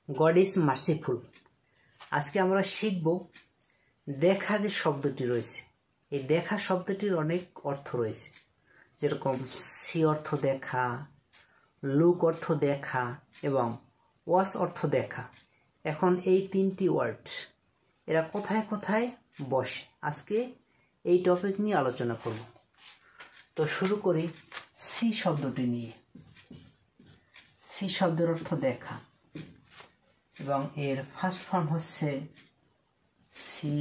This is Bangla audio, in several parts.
God is merciful. আজকে আমরা শিখব দেখা যে শব্দটি রয়েছে, এই দেখা শব্দটির অনেক অর্থ রয়েছে, যেরকম সি অর্থ দেখা, লুক অর্থ দেখা এবং ওয়াচ অর্থ দেখা। এখন এই তিনটি ওয়ার্ড এরা কোথায় কোথায় বসে, আজকে এই টপিক নিয়ে আলোচনা করব। তো শুরু করি সি শব্দটি নিয়ে। সি শব্দের অর্থ দেখা এবং এর ফার্স্ট ফর্ম হচ্ছে সি,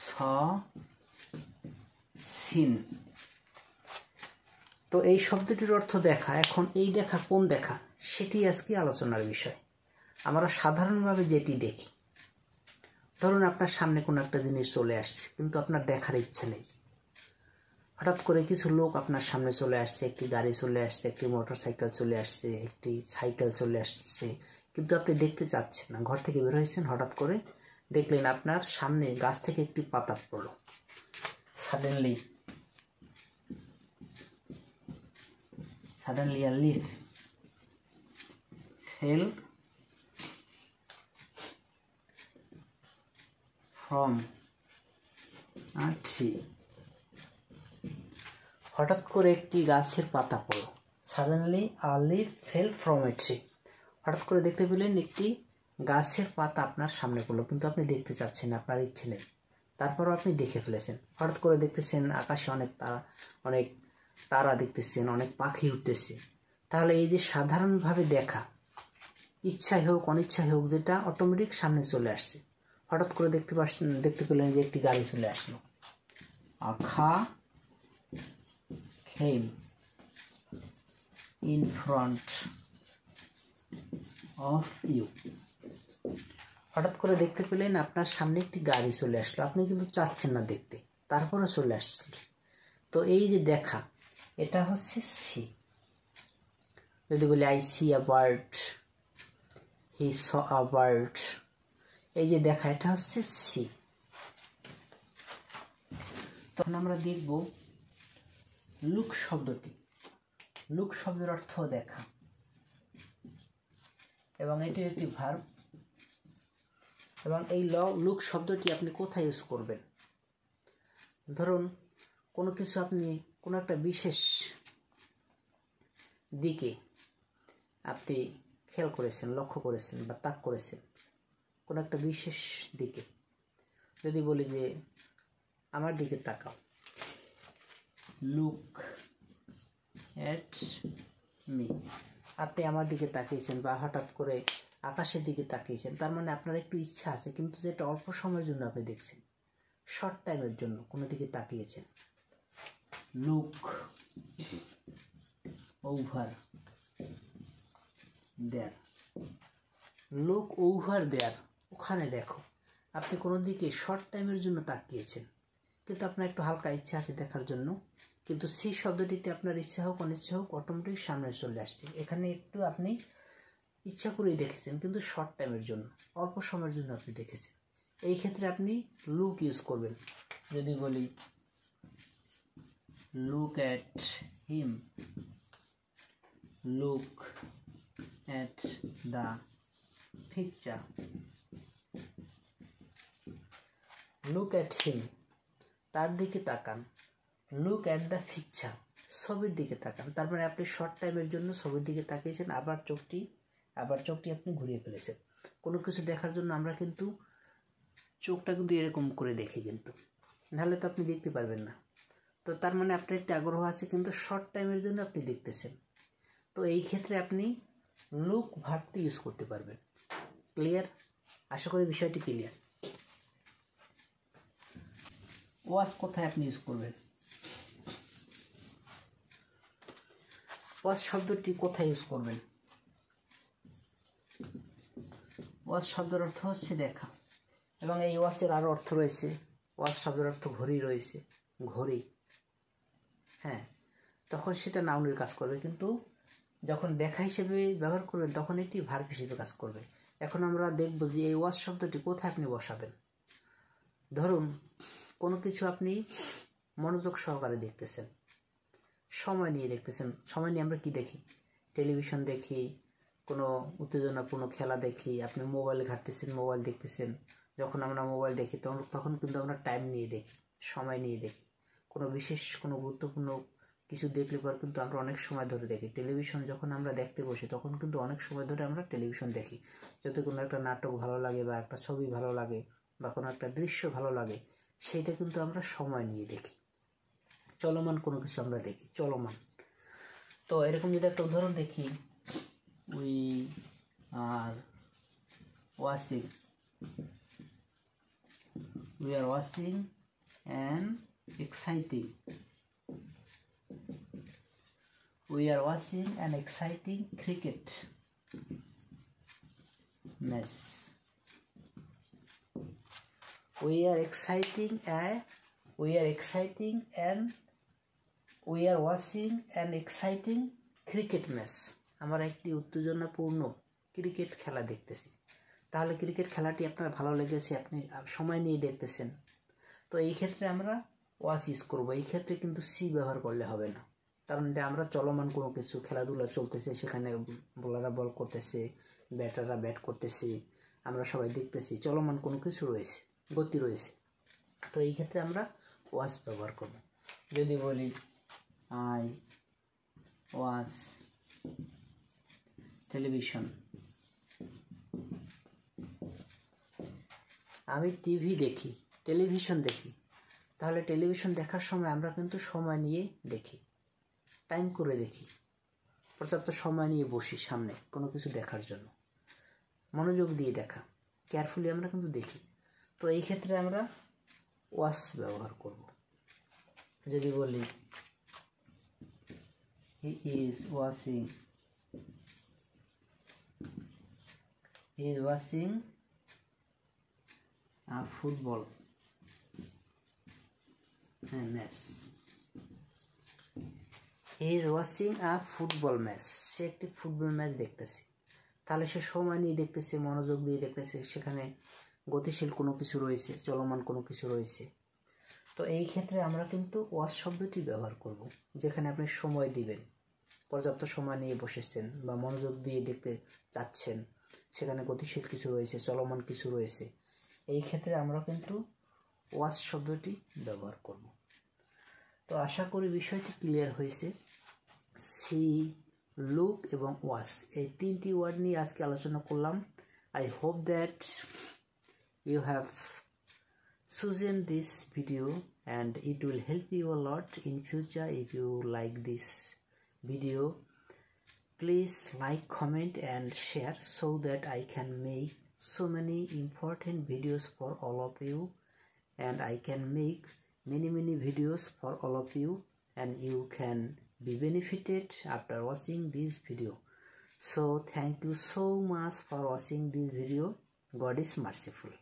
স, সিন। তো এই শব্দটির অর্থ দেখা। এখন এই দেখা কোন দেখা সেটি আজকে আলোচনার বিষয়। আমরা সাধারণভাবে যেটি দেখি, ধরুন আপনার সামনে কোনো একটা জিনিস চলে আসছে কিন্তু আপনার দেখার ইচ্ছা নেই। হঠাৎ করে কিছু লোক আপনার সামনে চলে আসছে, একটি গাড়ি চলে আসছে, একটি মোটর সাইকেল চলে আসছে, একটি সাইকেল চলে আসছে, কিন্তু আপনি দেখতে চাচ্ছেন না। ঘর থেকে বের হয়েছেন, হঠাৎ করে দেখলেন আপনার সামনে গাছ থেকে একটি পাতা পড়লো। Suddenly a leaf fell from a tree. হঠাৎ করে একটি গাছের পাতা পড়লো। Suddenly a leaf fell from a tree. হঠাৎ করে দেখতে পেলেন একটি গাছের পাতা আপনার সামনে পড়লো, কিন্তু আপনি দেখতে চাচ্ছেন, আপনার ইচ্ছে নেই। তারপরও আপনি দেখে ফেলেছেন। হঠাৎ করে দেখতেছেন আকাশে অনেক তারা দেখতেছেন, অনেক পাখি উঠতেছে। তাহলে এই যে সাধারণভাবে দেখা, ইচ্ছাই হোক অনিচ্ছাই হোক, যেটা অটোমেটিক সামনে চলে আসছে। হঠাৎ করে দেখতে পেলেন যে একটি গাড়ি চলে আসলো। আখা came in front of you. হঠাৎ করে দেখতে পেলেন আপনার সামনে একটি গাড়ি চলে আসলো, আপনি কিন্তু চাচ্ছেন না দেখতে, তারপরে চলে আসছিল। তো এই যে দেখা, এটা হচ্ছে সি। যদি বলি I C a bird, he saw a bird, এই যে দেখা, এটা হচ্ছে সি। তখন আমরা দেখব লুক শব্দটি। লুক শব্দের অর্থ দেখা এবং এটি একটি ভার্ব। এবং এই লুক শব্দটি আপনি কোথায় ইউজ করবেন? ধরুন কোনো কিছু আপনি কোনো একটা বিশেষ দিকে আপনি খেয়াল করেছেন, লক্ষ্য করেছেন বা তাক করেছেন, কোনো একটা বিশেষ দিকে। যদি বলি যে আমার দিকে তাকাও, লুক অ্যাট মি, আপনি আমার দিকে তাকিয়েছেন বা হঠাৎ করে আকাশের দিকে তাকিয়েছেন, তার মানে আপনার একটু ইচ্ছা আছে, কিন্তু যেটা অল্প সময়ের জন্য আপনি দেখছেন, শর্ট টাইমের জন্য কোনো দিকে তাকিয়েছেন। Look over there, look over there, ওখানে দেখো। আপনি কোনো দিকে শর্ট টাইমের জন্য তাকিয়েছেন, কিন্তু আপনার একটু হালকা ইচ্ছা আছে দেখার জন্য, কিন্তু সি শব্দটিতে আপনার ইচ্ছা হোক অনিচ্ছা হোক অটোমেটিক সামনে চলে আসছে। এখানে একটু আপনি ইচ্ছা করেই দেখেছেন, কিন্তু শর্ট টাইমের জন্য, অল্প সময়ের জন্য আপনি দেখেছেন। এই ক্ষেত্রে আপনি লুক ইউজ করবেন। যদি বলি look at him, look at the picture, look at him, তার দিকে তাকান। লুক অ্যাট দ্য পিকচার, ছবির দিকে তাকান। তার মানে আপনি শর্ট টাইমের জন্য ছবির দিকে তাকিয়েছেন, আবার চোখটি আপনি ঘুরিয়ে ফেলেছেন। কোনো কিছু দেখার জন্য আমরা কিন্তু চোখটা কিন্তু এরকম করে দেখি, কিন্তু নাহলে তো আপনি দেখতে পারবেন না। তো তার মানে আপনার একটা আগ্রহ আছে, কিন্তু শর্ট টাইমের জন্য আপনি দেখতেছেন। তো এই ক্ষেত্রে আপনি লুক ভার্বটি ইউজ করতে পারবেন। ক্লিয়ার? আশা করি বিষয়টি ক্লিয়ার। ওয়াচ কোথায় আপনি ইউজ করবেন? ওয়াচ শব্দটি কোথায় ইউজ করবেন? ওয়াচ শব্দের অর্থ হচ্ছে দেখা, এবং এই ওয়াচের আরও অর্থ রয়েছে। ওয়াচ শব্দের অর্থ ঘড়ি রয়েছে, ঘড়ি। হ্যাঁ, তখন সেটা নাউনের কাজ করবে, কিন্তু যখন দেখা হিসেবে ব্যবহার করবেন তখন এটি ভার্ব হিসেবে কাজ করবে। এখন আমরা দেখব যে এই ওয়াচ শব্দটি কোথায় আপনি বসাবেন। ধরুন কোনো কিছু আপনি মনোযোগ সহকারে দেখতেছেন, সময় নিয়ে দেখতেছেন। সময় নিয়ে আমরা কি দেখি? টেলিভিশন দেখি, কোনো উত্তেজনাপূর্ণ খেলা দেখি, আপনি মোবাইল ঘাঁটতেছেন, মোবাইল দেখতেছেন। যখন আমরা মোবাইল দেখি তখন কিন্তু আমরা টাইম নিয়ে দেখি, সময় নিয়ে দেখি। কোনো বিশেষ কোনো গুরুত্বপূর্ণ কিছু দেখলে পর কিন্তু আমরা অনেক সময় ধরে দেখি। টেলিভিশন যখন আমরা দেখতে বসি তখন কিন্তু অনেক সময় ধরে আমরা টেলিভিশন দেখি। যদি কোনো একটা নাটক ভালো লাগে বা একটা ছবি ভালো লাগে বা কোনো একটা দৃশ্য ভালো লাগে, সেইটা কিন্তু আমরা সময় নিয়ে দেখি। চলমান কোনো কিছু আমরা দেখি, চলমান। তো এরকম যদি একটা উদাহরণ দেখি, we are watching an exciting cricket match. We are watching an exciting cricket match. আমরা একটি উত্তেজনাপূর্ণ ক্রিকেট খেলা দেখতেছি। তাহলে ক্রিকেট খেলাটি আপনার ভালো লেগেছে, আপনি সময় নিয়ে দেখতেছেন। তো এই ক্ষেত্রে আমরা ওয়াচ ইউজ করবো। এই ক্ষেত্রে কিন্তু সি ব্যবহার করলে হবে না, কারণ এটা আমরা চলমান কোনো কিছু, খেলাধুলা চলতেছে, সেখানে বোলাররা বল করতেছে, ব্যাটাররা ব্যাট করতেছে, আমরা সবাই দেখতেছি, চলমান কোনো কিছু রয়েছে, গতি রয়েছে। তো এই ক্ষেত্রে আমরা ওয়াচ ব্যবহার করব। যদি বলি আই ওয়াচ টেলিভিশন, আমি টিভি দেখি, টেলিভিশন দেখি। তাহলে টেলিভিশন দেখার সময় আমরা কিন্তু সময় নিয়ে দেখি, টাইম করে দেখি, পর্যাপ্ত সময় নিয়ে বসি সামনে কোনো কিছু দেখার জন্য, মনোযোগ দিয়ে দেখা, কেয়ারফুলি আমরা কিন্তু দেখি। তো এই ক্ষেত্রে আমরা ওয়াচ ব্যবহার করব। যদি বলি he is watching a football match. He is watching a football match. সে একটি ফুটবল ম্যাচ দেখতেছে। তাহলে সে সময় নিয়ে দেখতেছে, মনোযোগ দিয়ে দেখতেছে, সেখানে গতিশীল কোনো কিছু রয়েছে, চলমান কোনো কিছু রয়েছে। তো এই ক্ষেত্রে আমরা কিন্তু ওয়াচ শব্দটি ব্যবহার করব। যেখানে আপনি সময় দিবেন, পর্যাপ্ত সময় নিয়ে বসেছেন বা মনোযোগ দিয়ে দেখতে চাচ্ছেন, সেখানে গতিশীল কিছু রয়েছে, চলমান কিছু রয়েছে, এই ক্ষেত্রে আমরা কিন্তু ওয়াচ শব্দটি ব্যবহার করব। তো আশা করি বিষয়টি ক্লিয়ার হয়েছে। সি, লুক এবং ওয়াচ, এই তিনটি ওয়ার্ড নিয়ে আজকে আলোচনা করলাম। I hope that you have chosen this video and it will help you a lot in future. If you like this video, please like, comment and share so that I can make so many important videos for all of you, and I can make many videos for all of you, and you can be benefited after watching this video. So thank you so much for watching this video. God is merciful.